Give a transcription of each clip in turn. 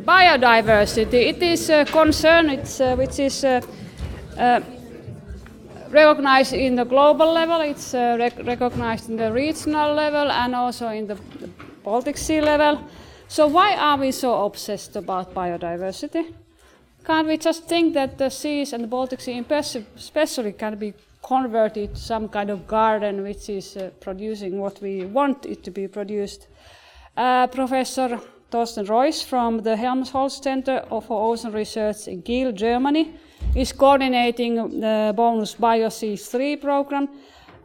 biodiversity, it is a concern which is recognized in the global level, it's recognized in the regional level and also in the Baltic Sea level. So why are we so obsessed about biodiversity? Can't we just think that the seas and the Baltic Sea especially can be converted to some kind of garden which is producing what we want it to be produced? Professor ThorstenReusch from the Helmholtz Center for Ocean Research in Kiel, Germany, is coordinating the bonus Bio C3 program.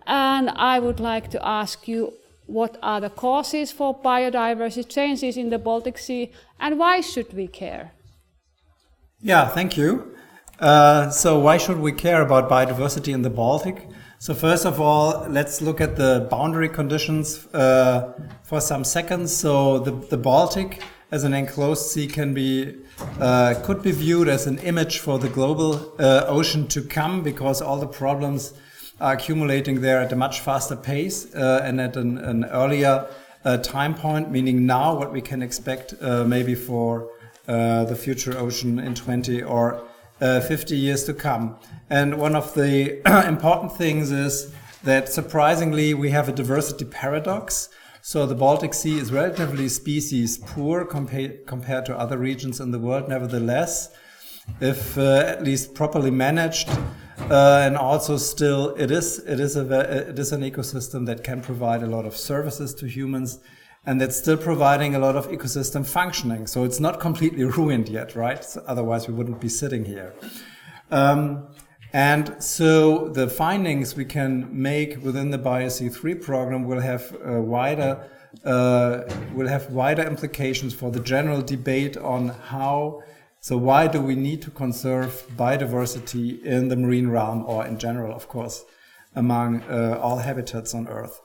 And I would like to ask you, what are the causes for biodiversity changes in the Baltic Sea and why should we care? Yeah, thank you. So why should we care about biodiversity in the Baltic? So first of all, let's look at the boundary conditions for some seconds. So the Baltic as an enclosed sea could be viewed as an image for the global ocean to come, because all the problems are accumulating there at a much faster pace and at an earlier time point, meaning now what we can expect maybe for the future ocean in 20 or 50 years to come. And one of the important things is that surprisingly we have a diversity paradox. So the Baltic Sea is relatively species poor compared to other regions in the world. Nevertheless, if at least properly managed, and also still it is an ecosystem that can provide a lot of services to humans, and that's still providing a lot of ecosystem functioning. So it's not completely ruined yet, right? So otherwise we wouldn't be sitting here. And so the findings we can make within the BioC3 program will have wider implications for the general debate on why do we need to conserve biodiversity in the marine realm, or in general, of course, among all habitats on Earth.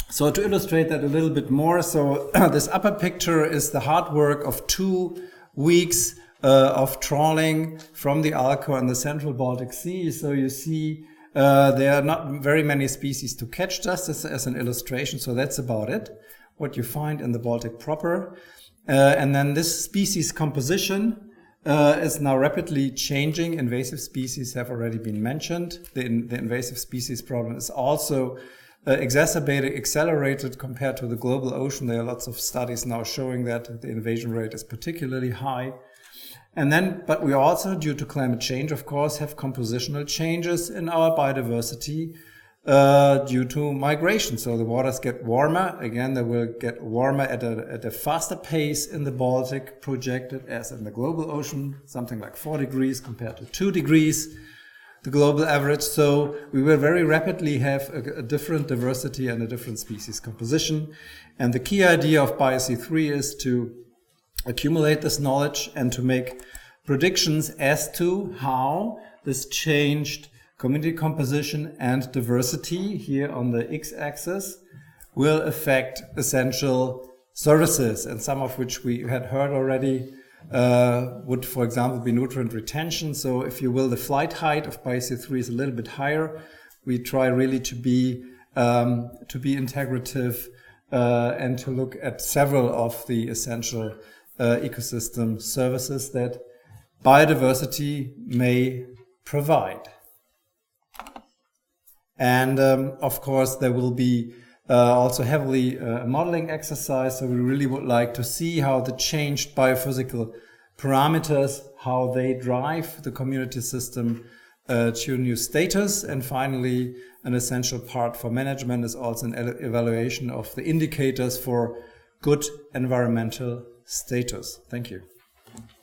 So to illustrate that a little bit more, so this upper picture is the hard work of 2 weeks of trawling from the Alco and the central Baltic Sea. So you see there are not very many species to catch, just as an illustration. So that's about it, what you find in the Baltic proper. And then this species composition is now rapidly changing. Invasive species have already been mentioned. The invasive species problem is also accelerated compared to the global ocean. There are lots of studies now showing that the invasion rate is particularly high. And then, but we also, due to climate change, of course, have compositional changes in our biodiversity due to migration. So the waters get warmer. Again, they will get warmer at a faster pace in the Baltic, projected as in the global ocean, something like 4 degrees compared to 2 degrees, the global average. So we will very rapidly have a different diversity and a different species composition. And the key idea of BioC3 is to accumulate this knowledge and to make predictions as to how this changed community composition and diversity here on the x-axis will affect essential services, and some of which we had heard already would, for example, be nutrient retention. So if you will, the flight height of BioC3 is a little bit higher. We try really to be integrative and to look at several of the essential ecosystem services that biodiversity may provide. And of course, there will be also heavily modeling exercise. So we really would like to see how the changed biophysical parameters, how they drive the community system to new status. And finally, an essential part for management is also an evaluation of the indicators for good environmental status. Thank you.